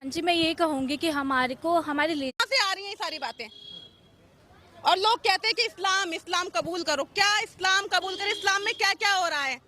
हाँ जी, मैं ये कहूँगी कि हमारे को हमारे लिए कहाँ से आ रही हैं ये सारी बातें? और लोग कहते हैं कि इस्लाम इस्लाम कबूल करो। क्या इस्लाम कबूल करें? इस्लाम में क्या क्या हो रहा है?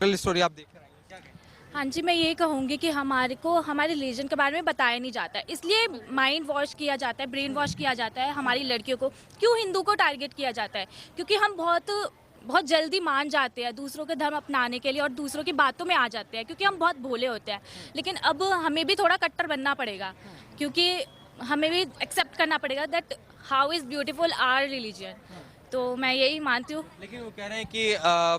कल स्टोरी आप देख कर आई हैं, क्या कहेंगे? हाँ जी, मैं ये कहूँगी कि हमारे को हमारे रिलीजन के बारे में बताया नहीं जाता है, इसलिए माइंड वॉश किया जाता है, ब्रेन वॉश किया जाता है हमारी लड़कियों को। क्यों हिंदू को टारगेट किया जाता है? क्योंकि हम बहुत बहुत जल्दी मान जाते हैं दूसरों के धर्म अपनाने के लिए और दूसरों की बातों में आ जाते हैं, क्योंकि हम बहुत भोले होते हैं। लेकिन अब हमें भी थोड़ा कट्टर बनना पड़ेगा, क्योंकि हमें भी एक्सेप्ट करना पड़ेगा that how is beautiful our religion. तो मैं यही मानती हूँ। लेकिन वो कह रहे हैं कि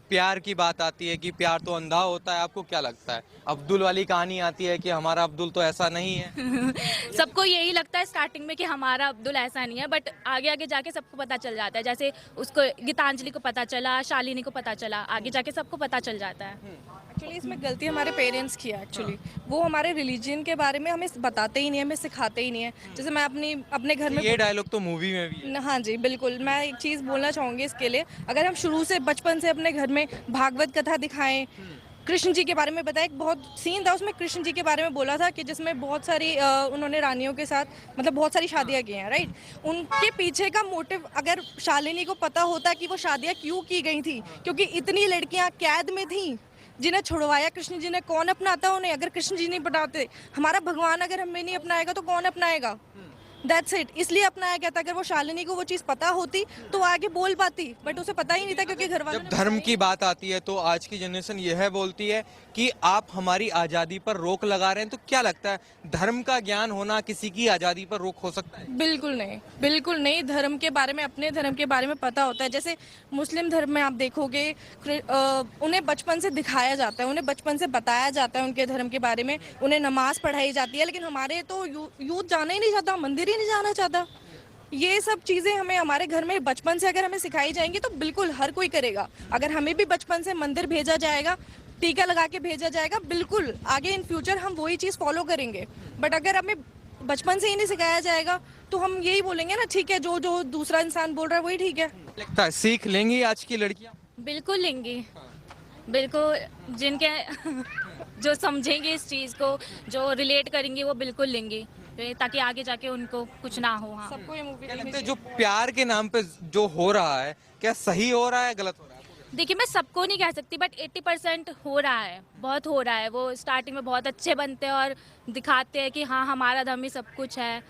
प्यार की बात आती है कि प्यार तो अंधा होता है, आपको क्या लगता है? अब्दुल वाली कहानी आती है कि हमारा अब्दुल तो ऐसा नहीं है। सबको यही लगता है स्टार्टिंग में कि हमारा अब्दुल ऐसा नहीं है, बट आगे आगे जाके सबको पता चल जाता है। जैसे उसको गीतांजलि को पता चला, शालिनी को पता चला, आगे जाके सबको पता चल जाता है। एक्चुअली इसमें गलती हमारे पेरेंट्स की है। एक्चुअली वो हमारे रिलीजन के बारे में हमें बताते ही नहीं है, हमें सिखाते ही नहीं है। जैसे मैं अपने घर में ये डायलॉग तो मूवी में भी है। हाँ जी बिल्कुल, मैं एक चीज़ बोलना चाहूँगी इसके लिए। अगर हम शुरू से बचपन से अपने घर में भागवत कथा दिखाएं, कृष्ण जी के बारे में बताया, एक बहुत सीन था उसमें कृष्ण जी के बारे में बोला था कि जिसमें बहुत सारी उन्होंने रानियों के साथ मतलब बहुत सारी शादियां की हैं, राइट। उनके पीछे का मोटिव अगर शालिनी को पता होता कि वो शादियां क्यों की गई थी, क्योंकि इतनी लड़कियां कैद में थी जिन्हें छुड़वाया कृष्ण जी ने, कौन अपनाता उन्हें अगर कृष्ण जी नहीं अपनाते? हमारा भगवान अगर हमें नहीं अपनाएगा तो कौन अपनाएगा? दैट्स इट, इसलिए अपनाया गया था। अगर वो शालिनी को वो चीज़ पता होती तो वो आगे बोल पाती, बट उसे पता ही नहीं था क्योंकि घर वालों जब ने धर्म की बात आती है तो आज की जनरेशन यह बोलती है कि आप हमारी आज़ादी पर रोक लगा रहे हैं, तो क्या लगता है धर्म का ज्ञान होना किसी की आज़ादी पर रोक हो सकता है? बिल्कुल नहीं, बिल्कुल नहीं। धर्म के बारे में, अपने धर्म के बारे में पता होता है। जैसे मुस्लिम धर्म में आप देखोगे उन्हें बचपन से दिखाया जाता है, उन्हें बचपन से बताया जाता है उनके धर्म के बारे में, उन्हें नमाज पढ़ाई जाती है। लेकिन हमारे तो यूथ जाना ही नहीं चाहता, मंदिर ही नहीं जाना चाहता। ये सब चीज़ें हमें हमारे घर में बचपन से अगर हमें सिखाई जाएंगी तो बिल्कुल हर कोई करेगा। अगर हमें भी बचपन से मंदिर भेजा जाएगा, टीका लगा के भेजा जाएगा, बिल्कुल आगे इन फ्यूचर हम वही चीज़ फॉलो करेंगे। बट अगर हमें बचपन से ही नहीं सिखाया जाएगा तो हम यही बोलेंगे ना, ठीक है, जो जो दूसरा इंसान बोल रहा है वही ठीक है। लगता है सीख लेंगी आज की लड़कियां? बिल्कुल लेंगी, बिल्कुल। जिनके जो समझेंगे इस चीज़ को, जो रिलेट करेंगे, वो बिल्कुल लेंगी, ताकि आगे जाके उनको कुछ ना हो। हाँ, सबको ये मूवी क्या देखनी लगता है चाहिए। जो प्यार के नाम पे जो हो रहा है, क्या सही हो रहा है, गलत हो रहा है? देखिए, मैं सबको नहीं कह सकती, बट 80% हो रहा है, बहुत हो रहा है। वो स्टार्टिंग में बहुत अच्छे बनते हैं और दिखाते हैं कि हाँ, हमारा धर्म ही सब कुछ है।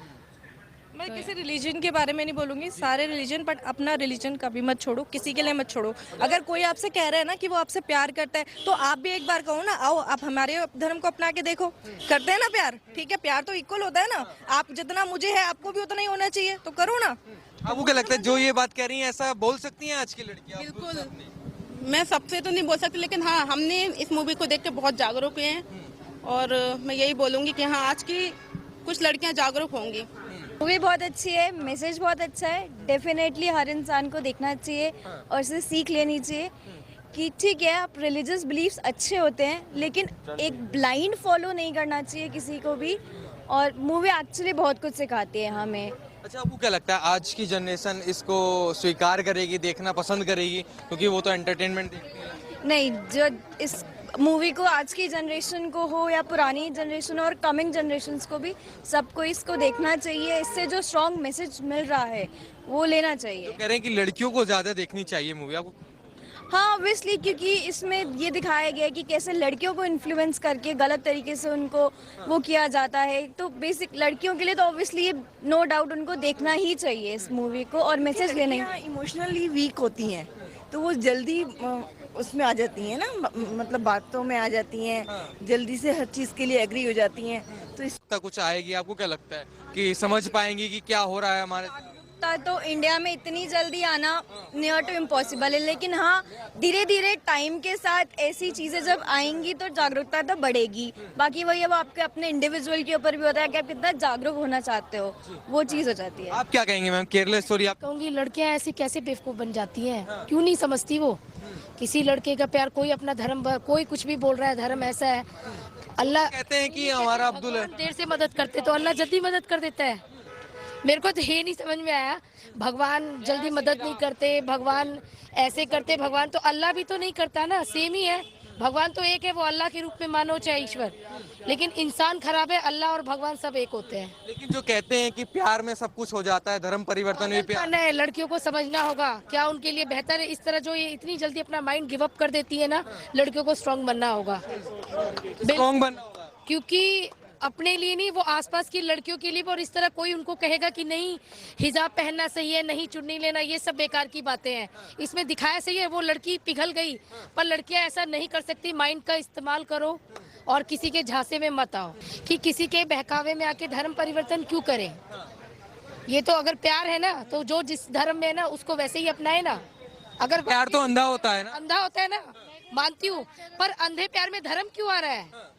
मैं किसी रिलीजन के बारे में नहीं बोलूंगी, सारे रिलीजन, बट अपना रिलीजन कभी मत छोड़ो, किसी के लिए मत छोड़ो। अगर कोई आपसे कह रहा है ना कि वो आपसे प्यार करता है तो आप भी एक बार कहो ना, आओ आप हमारे धर्म को अपना के देखो, करते हैं ना प्यार? ठीक है, प्यार तो इक्वल होता है ना, आप जितना मुझे है आपको भी उतना ही होना चाहिए, तो करो ना। आपको क्या लगता है जो ये बात कह रही हैं ऐसा बोल सकती हैं आज की लड़कियां? बिल्कुल। मैं सबसे तो नहीं बोल सकती, लेकिन हाँ, हमने इस मूवी को देख के बहुत जागरूक हुए हैं। और मैं यही बोलूँगी कि हाँ, आज की कुछ लड़कियाँ जागरूक होंगी। मूवी बहुत अच्छी है, मैसेज बहुत अच्छा है। डेफिनेटली हर इंसान को देखना चाहिए और इससे सीख लेनी चाहिए कि ठीक है, आप रिलीजियस बिलीफ्स अच्छे होते हैं लेकिन एक ब्लाइंड फॉलो नहीं करना चाहिए किसी को भी। और मूवी एक्चुअली बहुत कुछ सिखाती है हमें। अच्छा, आपको क्या लगता है आज की जनरेशन इसको स्वीकार करेगी, देखना पसंद करेगी, क्योंकि वो तो एंटरटेनमेंट देखती है? नहीं, जो इस मूवी को आज की जनरेशन को हो या पुरानी जनरेशन और कमिंग जनरेशन्स को भी, सबको इसको देखना चाहिए। इससे जो स्ट्रॉन्ग मैसेज मिल रहा है वो लेना चाहिए। कह रहे हैं कि लड़कियों को ज्यादा देखनी चाहिए मूवी, आपको? हाँ ऑब्वियसली, क्योंकि इसमें ये दिखाया गया है कि कैसे लड़कियों को इन्फ्लुएंस करके गलत तरीके से उनको वो किया जाता है। तो बेसिक लड़कियों के लिए तो ऑब्वियसली नो डाउट उनको देखना ही चाहिए इस मूवी को और मैसेज लेना ही। इमोशनली वीक होती हैं तो वो जल्दी उसमें आ जाती हैं ना, मतलब बातों में आ जाती हैं, जल्दी से हर चीज़ के लिए एग्री हो जाती हैं। तो इस तक कुछ आएगी, आपको क्या लगता है कि समझ पाएंगी कि क्या हो रहा है हमारे? तो इंडिया में इतनी जल्दी आना नियर टू इम्पॉसिबल है, लेकिन हाँ, धीरे धीरे टाइम के साथ ऐसी चीज़ें जब आएंगी तो जागरूकता तो बढ़ेगी। बाकी वही अब आपके अपने इंडिविजुअल के ऊपर भी होता है कि आप कितना जागरूक होना चाहते हो, वो चीज़ हो जाती है। आप क्या कहेंगे मैम, केरला स्टोरी आप? कहूँगी लड़कियां ऐसी कैसे बेवकूफ बन जाती हैं, क्यों नहीं समझती वो किसी लड़के का प्यार? कोई अपना धर्म, कोई कुछ भी बोल रहा है, धर्म ऐसा है। अल्लाह कहते हैं कि हमारा अब्दुल है। भगवान देर से मदद करते तो अल्लाह जल्दी मदद कर देता है। मेरे को तो ये नहीं समझ में आया, भगवान जल्दी मदद नहीं करते, भगवान ऐसे करते, भगवान तो अल्लाह भी तो नहीं करता ना, सेम ही है। भगवान तो एक है, वो अल्लाह के रूप में मानो चाहे ईश्वर, लेकिन इंसान खराब है, अल्लाह और भगवान सब एक होते हैं। लेकिन जो कहते हैं कि प्यार में सब कुछ हो जाता है, धर्म परिवर्तन में प्यार। मानना है, लड़कियों को समझना होगा क्या उनके लिए बेहतर है। इस तरह जो ये इतनी जल्दी अपना माइंड गिव अप कर देती है ना, लड़कियों को स्ट्रांग बनना होगा, स्ट्रॉन्ग बनना होगा। क्योंकि अपने लिए नहीं, वो आसपास की लड़कियों के लिए भी। और इस तरह कोई उनको कहेगा कि नहीं हिजाब पहनना सही है, नहीं चुन्नी लेना, ये सब बेकार की बातें हैं। इसमें दिखाया सही है, वो लड़की पिघल गई, पर लड़कियां ऐसा नहीं कर सकती। माइंड का इस्तेमाल करो और किसी के झांसे में मत आओ कि किसी के बहकावे में आके धर्म परिवर्तन क्यों करें। ये तो अगर प्यार है ना, तो जो जिस धर्म में है ना उसको वैसे ही अपनाए ना। अगर प्यार तो अंधा होता है ना। अंधा होता है ना, मानती हूँ, पर अंधे प्यार में धर्म क्यों आ रहा है।